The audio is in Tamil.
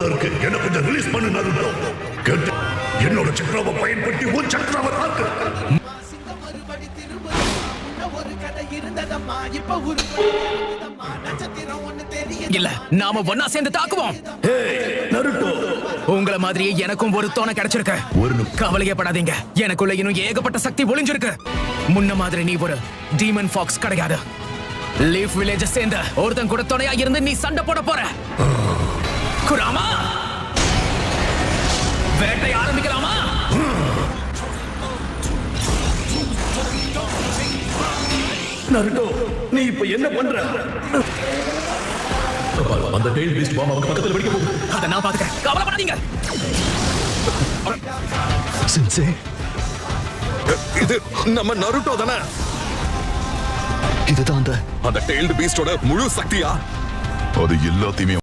என்ன கொஞ்சம் ரிலீஸ் பண்ணு நருட்டோ. கேட்டு என்னோட சக்கராவை பயன்படுத்தி உன் சக்கராவை தாக்கு. இல்ல, நாம ஒன்னா சேர்ந்து தாக்குவோம். நருட்டோ, உங்கள மாதிரியே எனக்கும் ஒரு தோணை கிடைச்சிருக்கு. கவலையப்படாதீங்க, எனக்குள்ள இன்னும் ஏகப்பட்ட சக்தி ஒளிஞ்சிருக்கு. முன்ன மாதிரி நீ ஒரு டீமன் ஃபாக்ஸ் கிடையாது. லீஃப் வில்லேஜ் சேர்ந்து ஒருத்தன் கூட துணையா இருந்து நீ சண்டை போட போற. குராமா, வேட்டை ஆரம்பிக்கலாமா? நருட்டோ, நீ இப்ப என்ன பண்ற? அந்த டெயில் பீஸ்ட் பாம் அவங்க பக்கத்துல வெடிக்க போகுது. அத நான் பாத்துக்கிறேன், கவலைப்படாதீங்க. சென்சே, இது நம்ம நருட்டோ தானே? இதுதான் அந்த டெயில்டு பீஸ்டோட முழு சக்தியா? அது எல்லாத்தையுமே